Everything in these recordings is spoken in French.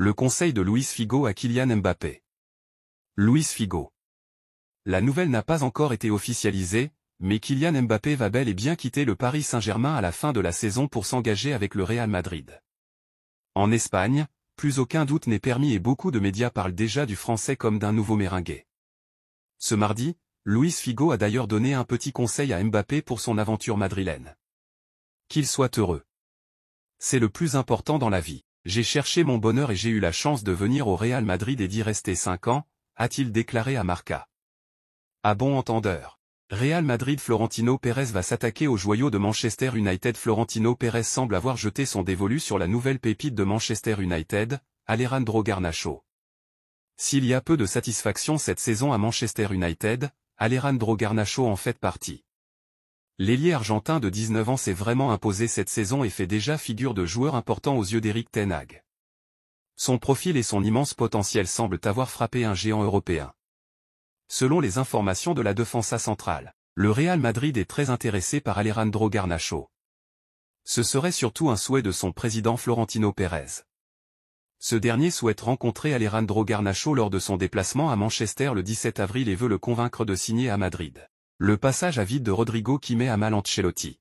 Le conseil de Luis Figo à Kylian Mbappé. Luis Figo. La nouvelle n'a pas encore été officialisée, mais Kylian Mbappé va bel et bien quitter le Paris Saint-Germain à la fin de la saison pour s'engager avec le Real Madrid. En Espagne, plus aucun doute n'est permis et beaucoup de médias parlent déjà du Français comme d'un nouveau merengue. Ce mardi, Luis Figo a d'ailleurs donné un petit conseil à Mbappé pour son aventure madrilène. Qu'il soit heureux. C'est le plus important dans la vie. J'ai cherché mon bonheur et j'ai eu la chance de venir au Real Madrid et d'y rester 5 ans, a-t-il déclaré à Marca. À bon entendeur. Real Madrid. Florentino Pérez va s'attaquer au joyau de Manchester United. Florentino Pérez semble avoir jeté son dévolu sur la nouvelle pépite de Manchester United, Alejandro Garnacho. S'il y a peu de satisfaction cette saison à Manchester United, Alejandro Garnacho en fait partie. L'ailier argentin de 19 ans s'est vraiment imposé cette saison et fait déjà figure de joueur important aux yeux d'Erik ten Hag. Son profil et son immense potentiel semblent avoir frappé un géant européen. Selon les informations de la Defensa Central, le Real Madrid est très intéressé par Alejandro Garnacho. Ce serait surtout un souhait de son président Florentino Pérez. Ce dernier souhaite rencontrer Alejandro Garnacho lors de son déplacement à Manchester le 17 avril et veut le convaincre de signer à Madrid. Le passage à vide de Rodrigo qui met à mal Ancelotti.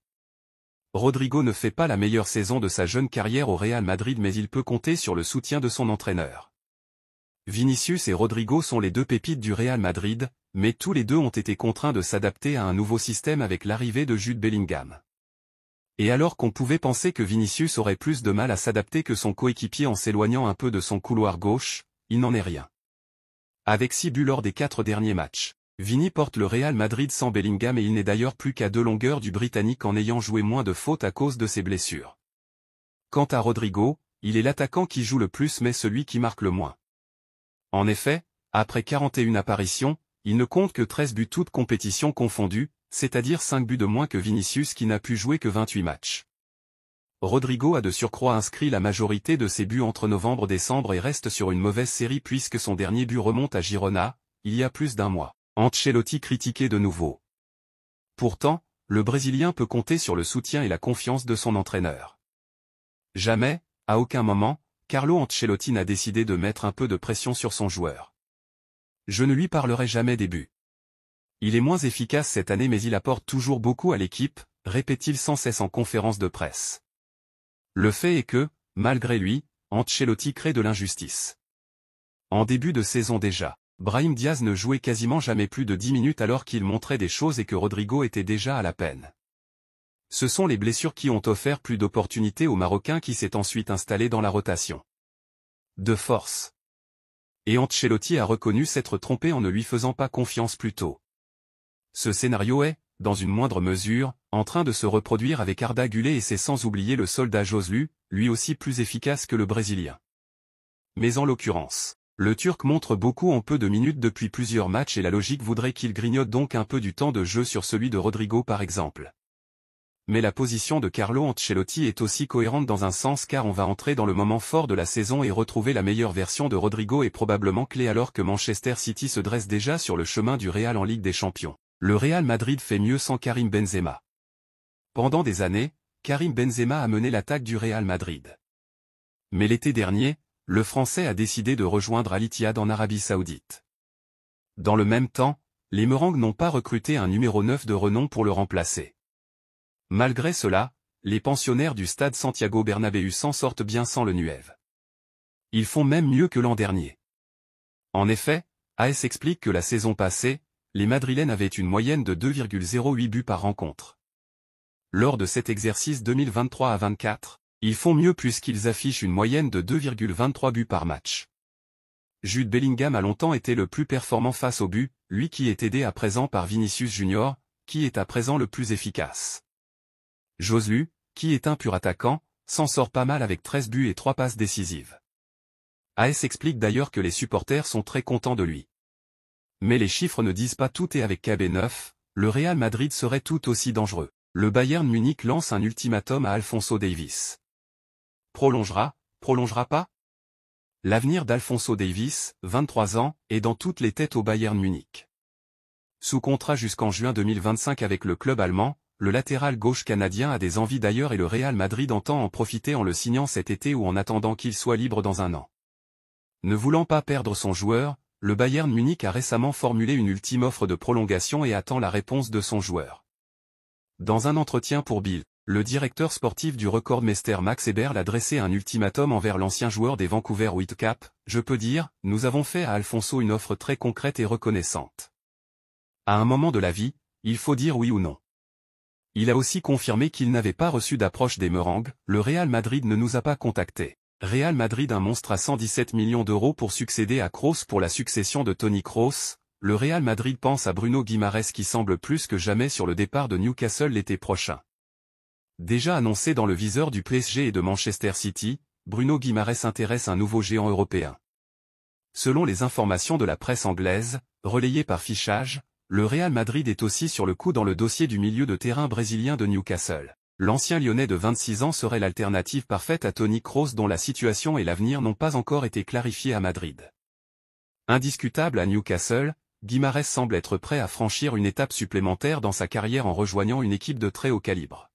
Rodrigo ne fait pas la meilleure saison de sa jeune carrière au Real Madrid mais il peut compter sur le soutien de son entraîneur. Vinicius et Rodrigo sont les deux pépites du Real Madrid, mais tous les deux ont été contraints de s'adapter à un nouveau système avec l'arrivée de Jude Bellingham. Et alors qu'on pouvait penser que Vinicius aurait plus de mal à s'adapter que son coéquipier en s'éloignant un peu de son couloir gauche, il n'en est rien. Avec 6 buts lors des 4 derniers matchs, Vini porte le Real Madrid sans Bellingham et il n'est d'ailleurs plus qu'à 2 longueurs du Britannique en ayant joué moins de fautes à cause de ses blessures. Quant à Rodrigo, il est l'attaquant qui joue le plus mais celui qui marque le moins. En effet, après 41 apparitions, il ne compte que 13 buts toutes compétitions confondues, c'est-à-dire 5 buts de moins que Vinicius qui n'a pu jouer que 28 matchs. Rodrigo a de surcroît inscrit la majorité de ses buts entre novembre-décembre et reste sur une mauvaise série puisque son dernier but remonte à Girona, il y a plus d'un mois. Ancelotti critiqué de nouveau. Pourtant, le Brésilien peut compter sur le soutien et la confiance de son entraîneur. Jamais, à aucun moment, Carlo Ancelotti n'a décidé de mettre un peu de pression sur son joueur. Je ne lui parlerai jamais des buts. Il est moins efficace cette année mais il apporte toujours beaucoup à l'équipe, répète-t-il sans cesse en conférence de presse. Le fait est que, malgré lui, Ancelotti crée de l'injustice. En début de saison déjà, Brahim Diaz ne jouait quasiment jamais plus de 10 minutes alors qu'il montrait des choses et que Rodrigo était déjà à la peine. Ce sont les blessures qui ont offert plus d'opportunités au Marocain qui s'est ensuite installé dans la rotation. De force. Et Ancelotti a reconnu s'être trompé en ne lui faisant pas confiance plus tôt. Ce scénario est, dans une moindre mesure, en train de se reproduire avec Arda Güler et c'est sans oublier le soldat Joselu, lui aussi plus efficace que le Brésilien. Mais en l'occurrence, le Turc montre beaucoup en peu de minutes depuis plusieurs matchs et la logique voudrait qu'il grignote donc un peu du temps de jeu sur celui de Rodrigo par exemple. Mais la position de Carlo Ancelotti est aussi cohérente dans un sens car on va entrer dans le moment fort de la saison et retrouver la meilleure version de Rodrigo est probablement clé alors que Manchester City se dresse déjà sur le chemin du Real en Ligue des Champions. Le Real Madrid fait mieux sans Karim Benzema. Pendant des années, Karim Benzema a mené l'attaque du Real Madrid. Mais l'été dernier, le Français a décidé de rejoindre Al Ittihad en Arabie Saoudite. Dans le même temps, les Merengues n'ont pas recruté un numéro 9 de renom pour le remplacer. Malgré cela, les pensionnaires du stade Santiago Bernabéu s'en sortent bien sans le Nueve. Ils font même mieux que l'an dernier. En effet, AS explique que la saison passée, les Madrilènes avaient une moyenne de 2,08 buts par rencontre. Lors de cet exercice 2023 à 24, ils font mieux puisqu'ils affichent une moyenne de 2,23 buts par match. Jude Bellingham a longtemps été le plus performant face au but, lui qui est aidé à présent par Vinicius Junior, qui est à présent le plus efficace. Joselu, qui est un pur attaquant, s'en sort pas mal avec 13 buts et 3 passes décisives. AS explique d'ailleurs que les supporters sont très contents de lui. Mais les chiffres ne disent pas tout et avec KB9, le Real Madrid serait tout aussi dangereux. Le Bayern Munich lance un ultimatum à Alphonso Davies. Prolongera pas? L'avenir d'Alphonso Davies, 23 ans, est dans toutes les têtes au Bayern Munich. Sous contrat jusqu'en juin 2025 avec le club allemand, le latéral gauche canadien a des envies d'ailleurs et le Real Madrid entend en profiter en le signant cet été ou en attendant qu'il soit libre dans un an. Ne voulant pas perdre son joueur, le Bayern Munich a récemment formulé une ultime offre de prolongation et attend la réponse de son joueur. Dans un entretien pour Bild, le directeur sportif du Rekordmeister Max Eberl a dressé un ultimatum envers l'ancien joueur des Vancouver Whitecaps. Je peux dire, nous avons fait à Alphonso une offre très concrète et reconnaissante. À un moment de la vie, il faut dire oui ou non. Il a aussi confirmé qu'il n'avait pas reçu d'approche des Merengues. Le Real Madrid ne nous a pas contactés. Real Madrid, un monstre à 117 millions d'euros pour succéder à Kroos pour la succession de Toni Kroos. Le Real Madrid pense à Bruno Guimaraes qui semble plus que jamais sur le départ de Newcastle l'été prochain. Déjà annoncé dans le viseur du PSG et de Manchester City, Bruno Guimaraes intéresse un nouveau géant européen. Selon les informations de la presse anglaise, relayées par Fichage, le Real Madrid est aussi sur le coup dans le dossier du milieu de terrain brésilien de Newcastle. L'ancien Lyonnais de 26 ans serait l'alternative parfaite à Toni Kroos dont la situation et l'avenir n'ont pas encore été clarifiés à Madrid. Indiscutable à Newcastle, Guimaraes semble être prêt à franchir une étape supplémentaire dans sa carrière en rejoignant une équipe de très haut calibre.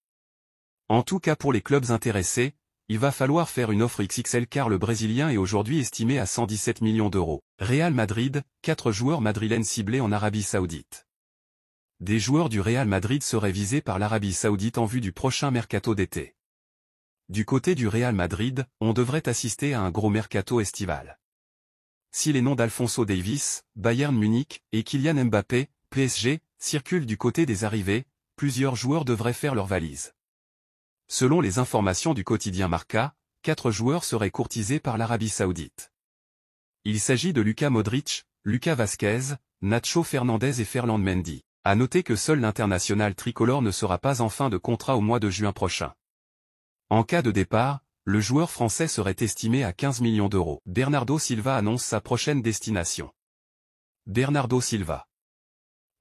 En tout cas pour les clubs intéressés, il va falloir faire une offre XXL car le Brésilien est aujourd'hui estimé à 117 millions d'euros. Real Madrid, 4 joueurs madrilènes ciblés en Arabie Saoudite. Des joueurs du Real Madrid seraient visés par l'Arabie Saoudite en vue du prochain mercato d'été. Du côté du Real Madrid, on devrait assister à un gros mercato estival. Si les noms d'Alphonso Davies, Bayern Munich, et Kylian Mbappé, PSG, circulent du côté des arrivées, plusieurs joueurs devraient faire leurs valises. Selon les informations du quotidien Marca, 4 joueurs seraient courtisés par l'Arabie Saoudite. Il s'agit de Luka Modric, Lucas Vazquez, Nacho Fernandez et Ferland Mendy. À noter que seul l'international tricolore ne sera pas en fin de contrat au mois de juin prochain. En cas de départ, le joueur français serait estimé à 15 millions d'euros. Bernardo Silva annonce sa prochaine destination. Bernardo Silva.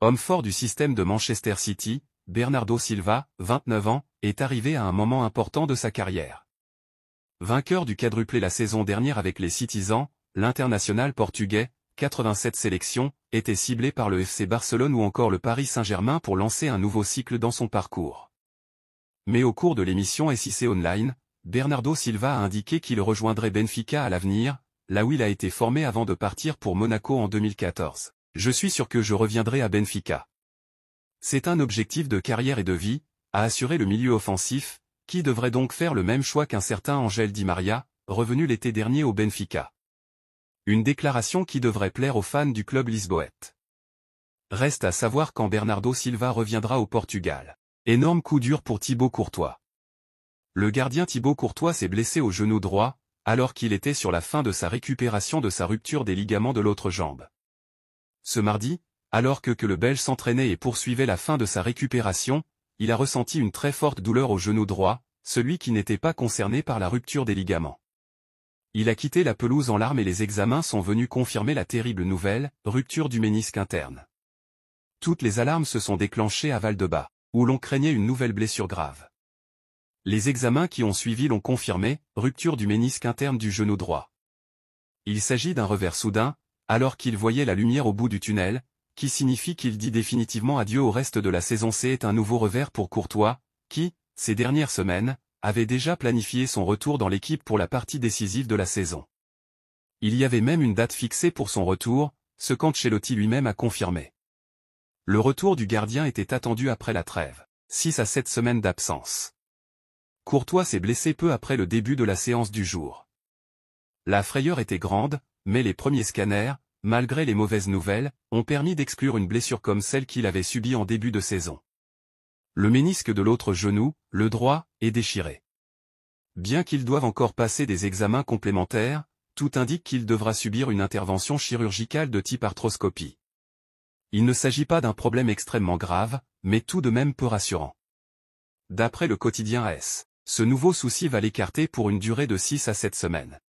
Homme fort du système de Manchester City, Bernardo Silva, 29 ans, est arrivé à un moment important de sa carrière. Vainqueur du quadruplé la saison dernière avec les Citizens, l'international portugais, 87 sélections, était ciblé par le FC Barcelone ou encore le Paris Saint-Germain pour lancer un nouveau cycle dans son parcours. Mais au cours de l'émission SIC Online, Bernardo Silva a indiqué qu'il rejoindrait Benfica à l'avenir, là où il a été formé avant de partir pour Monaco en 2014. Je suis sûr que je reviendrai à Benfica. C'est un objectif de carrière et de vie, a assuré le milieu offensif, qui devrait donc faire le même choix qu'un certain Ángel Di María, revenu l'été dernier au Benfica. Une déclaration qui devrait plaire aux fans du club lisboète. Reste à savoir quand Bernardo Silva reviendra au Portugal. Énorme coup dur pour Thibaut Courtois. Le gardien Thibaut Courtois s'est blessé au genou droit, alors qu'il était sur la fin de sa récupération de sa rupture des ligaments de l'autre jambe. Ce mardi, alors que le Belge s'entraînait et poursuivait la fin de sa récupération, il a ressenti une très forte douleur au genou droit, celui qui n'était pas concerné par la rupture des ligaments. Il a quitté la pelouse en larmes et les examens sont venus confirmer la terrible nouvelle, rupture du ménisque interne. Toutes les alarmes se sont déclenchées à Val-de-Bas, où l'on craignait une nouvelle blessure grave. Les examens qui ont suivi l'ont confirmé, rupture du ménisque interne du genou droit. Il s'agit d'un revers soudain, alors qu'il voyait la lumière au bout du tunnel, qui signifie qu'il dit définitivement adieu au reste de la saison. C'est un nouveau revers pour Courtois, qui, ces dernières semaines, avait déjà planifié son retour dans l'équipe pour la partie décisive de la saison. Il y avait même une date fixée pour son retour, ce qu'Ancelotti lui-même a confirmé. Le retour du gardien était attendu après la trêve, 6 à 7 semaines d'absence. Courtois s'est blessé peu après le début de la séance du jour. La frayeur était grande, mais les premiers scanners, malgré les mauvaises nouvelles, ont permis d'exclure une blessure comme celle qu'il avait subie en début de saison. Le ménisque de l'autre genou, le droit, est déchiré. Bien qu'il doive encore passer des examens complémentaires, tout indique qu'il devra subir une intervention chirurgicale de type arthroscopie. Il ne s'agit pas d'un problème extrêmement grave, mais tout de même peu rassurant. D'après le quotidien AS, ce nouveau souci va l'écarter pour une durée de 6 à 7 semaines.